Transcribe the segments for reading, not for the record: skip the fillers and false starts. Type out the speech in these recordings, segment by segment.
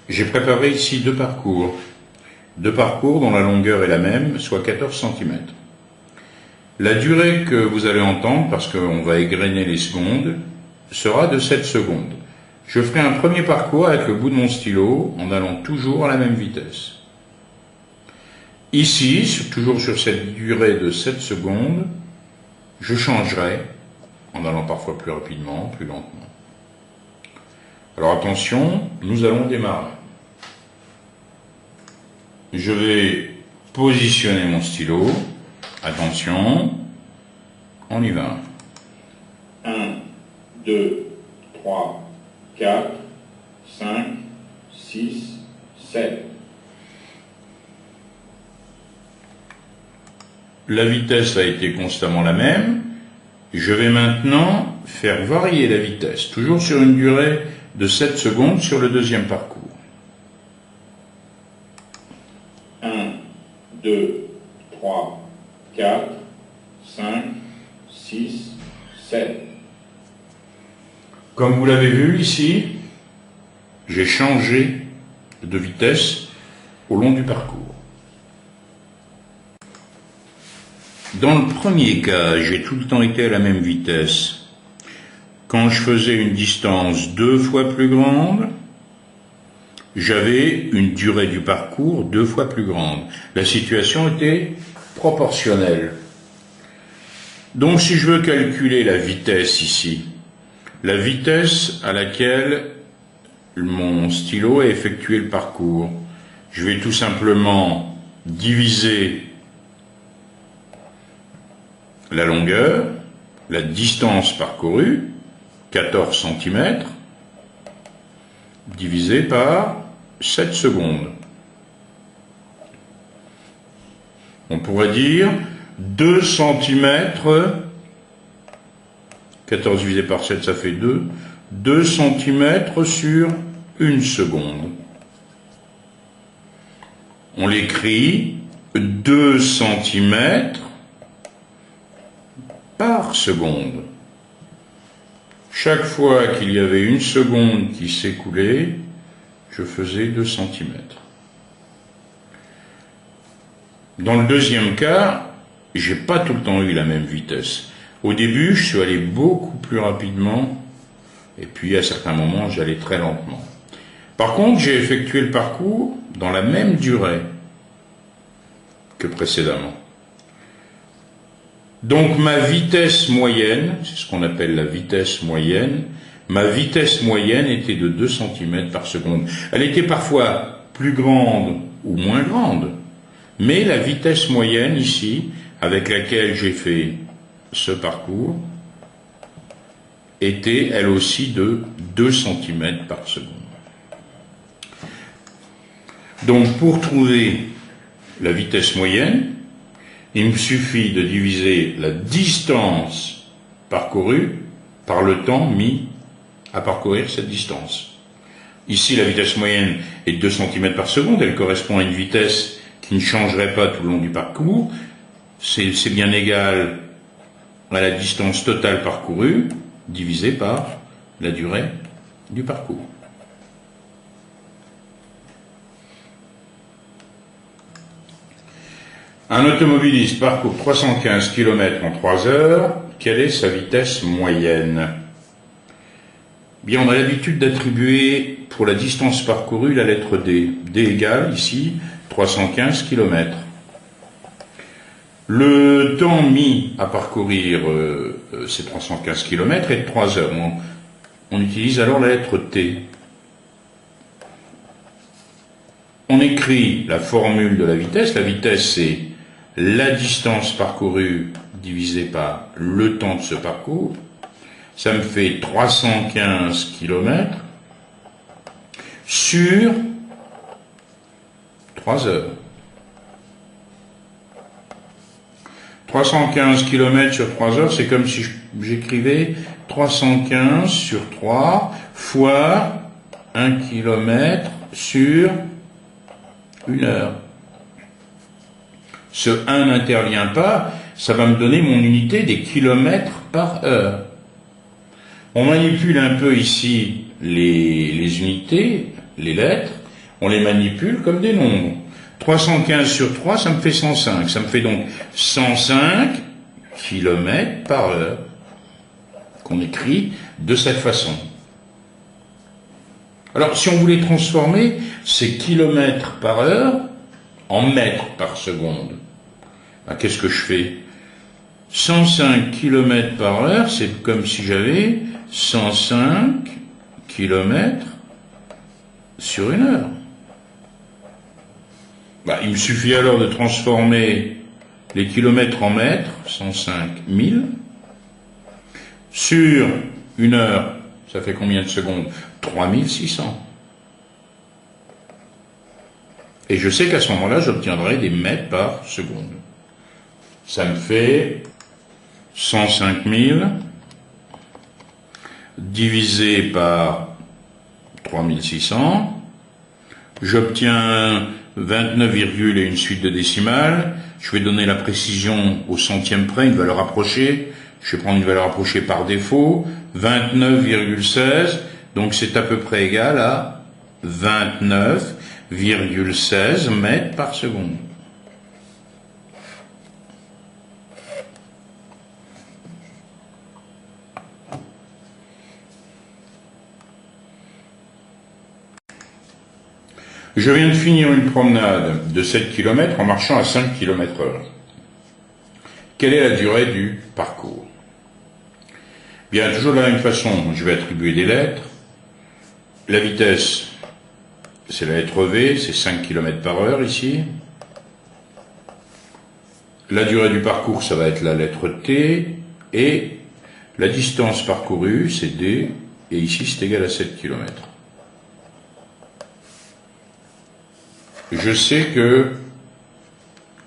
J'ai préparé ici deux parcours dont la longueur est la même, soit 14 cm. La durée que vous allez entendre, parce qu'on va égrener les secondes, sera de 7 secondes. Je ferai un premier parcours avec le bout de mon stylo en allant toujours à la même vitesse. Ici, toujours sur cette durée de 7 secondes, je changerai en allant parfois plus rapidement, plus lentement. Alors attention, nous allons démarrer. Je vais positionner mon stylo. Attention, on y va. 1, 2, 3, 4, 5, 6, 7. La vitesse a été constamment la même. Je vais maintenant faire varier la vitesse, toujours sur une durée de 7 secondes sur le deuxième parcours. 1, 2, 3, 4, 5, 6, 7. Comme vous l'avez vu ici, j'ai changé de vitesse au long du parcours. Dans le premier cas, j'ai tout le temps été à la même vitesse. Quand je faisais une distance 2 fois plus grande, j'avais une durée du parcours 2 fois plus grande. La situation était proportionnelle. Donc si je veux calculer la vitesse ici, la vitesse à laquelle mon stylo a effectué le parcours, je vais tout simplement diviser la longueur, la distance parcourue, 14 cm, divisé par 7 secondes. On pourrait dire 2 cm, 14 divisé par 7, ça fait 2, 2 cm sur 1 seconde. On l'écrit 2 cm par seconde. Chaque fois qu'il y avait 1 seconde qui s'écoulait, je faisais 2 cm. Dans le deuxième cas, j'ai pas tout le temps eu la même vitesse. Au début, je suis allé beaucoup plus rapidement, et puis à certains moments, j'allais très lentement. Par contre, j'ai effectué le parcours dans la même durée que précédemment. Donc ma vitesse moyenne, c'est ce qu'on appelle la vitesse moyenne, ma vitesse moyenne était de 2 cm par seconde. Elle était parfois plus grande ou moins grande, mais la vitesse moyenne ici, avec laquelle j'ai fait ce parcours, était elle aussi de 2 cm par seconde. Donc pour trouver la vitesse moyenne, il me suffit de diviser la distance parcourue par le temps mis à parcourir cette distance. Ici, la vitesse moyenne est de 2 cm par seconde, elle correspond à une vitesse qui ne changerait pas tout le long du parcours. C'est bien égal à la distance totale parcourue divisée par la durée du parcours. Un automobiliste parcourt 315 km en 3 heures. Quelle est sa vitesse moyenne? Bien, on a l'habitude d'attribuer pour la distance parcourue la lettre D. D égale ici 315 km. Le temps mis à parcourir ces 315 km est de 3 heures. On utilise alors la lettre T. On écrit la formule de la vitesse. La vitesse, c'est la distance parcourue divisée par le temps de ce parcours. Ça me fait 315 km sur 3 heures. 315 km sur 3 heures, c'est comme si j'écrivais 315 sur 3 fois 1 km sur 1 heure. Ce 1 n'intervient pas, ça va me donner mon unité des kilomètres par heure. On manipule un peu ici les unités, les lettres, on les manipule comme des nombres. 315 sur 3, ça me fait 105. Ça me fait donc 105 km par heure, qu'on écrit de cette façon. Alors, si on voulait transformer ces kilomètres par heure en mètres par seconde, ben, qu'est-ce que je fais? 105 km par heure, c'est comme si j'avais 105 km sur une heure. Ben, il me suffit alors de transformer les kilomètres en mètres, 105 000, sur une heure, ça fait combien de secondes? 3600. Et je sais qu'à ce moment-là, j'obtiendrai des mètres par seconde. Ça me fait 105 000 divisé par 3600. J'obtiens 29, et une suite de décimales. Je vais donner la précision au centième près, une valeur approchée. Je vais prendre une valeur approchée par défaut. 29,16. Donc c'est à peu près égal à 29,16 mètres par seconde. Je viens de finir une promenade de 7 km en marchant à 5 km/h. Quelle est la durée du parcours? Bien, toujours de la même façon, je vais attribuer des lettres. La vitesse, c'est la lettre V, c'est 5 km par heure ici. La durée du parcours, ça va être la lettre T. Et la distance parcourue, c'est D. Et ici, c'est égal à 7 km. Je sais que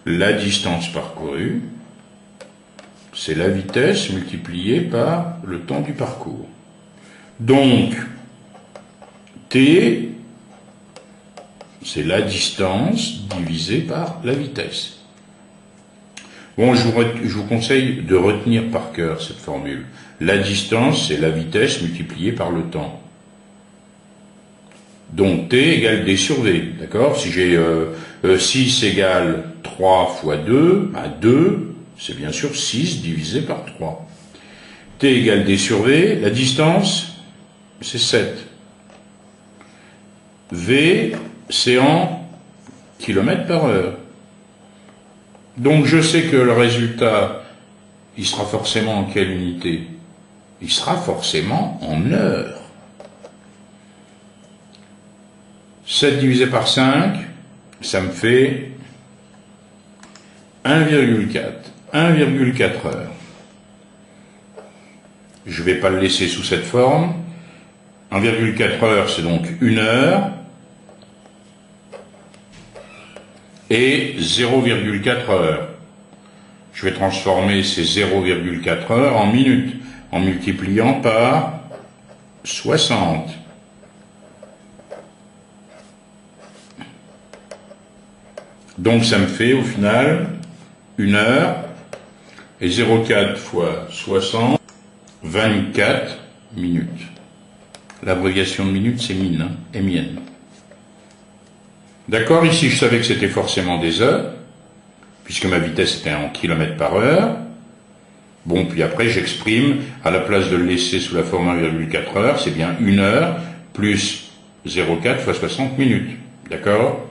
la distance parcourue, c'est la vitesse multipliée par le temps du parcours. Donc, T, c'est la distance divisée par la vitesse. Bon, je vous conseille de retenir par cœur cette formule. La distance, c'est la vitesse multipliée par le temps. Donc T égale D sur V, d'accord? Si j'ai 6 égale 3 fois 2, ben 2, c'est bien sûr 6 divisé par 3. T égale D sur V, la distance, c'est 7. V, c'est en km par heure. Donc je sais que le résultat, il sera forcément en quelle unité? Il sera forcément en heure. 7 divisé par 5, ça me fait 1,4 heures. Je ne vais pas le laisser sous cette forme. 1,4 heures, c'est donc 1 heure. Et 0,4 heures. Je vais transformer ces 0,4 heures en minutes, en multipliant par 60. Donc ça me fait au final 1 heure, et 0,4 fois 60, 24 minutes. L'abréviation de minutes, c'est mine, hein, et mienne. D'accord, ici je savais que c'était forcément des heures, puisque ma vitesse était en km par heure. Bon, puis après j'exprime, à la place de le laisser sous la forme 1,4 heures, c'est bien 1 heure plus 0,4 fois 60 minutes. D'accord ?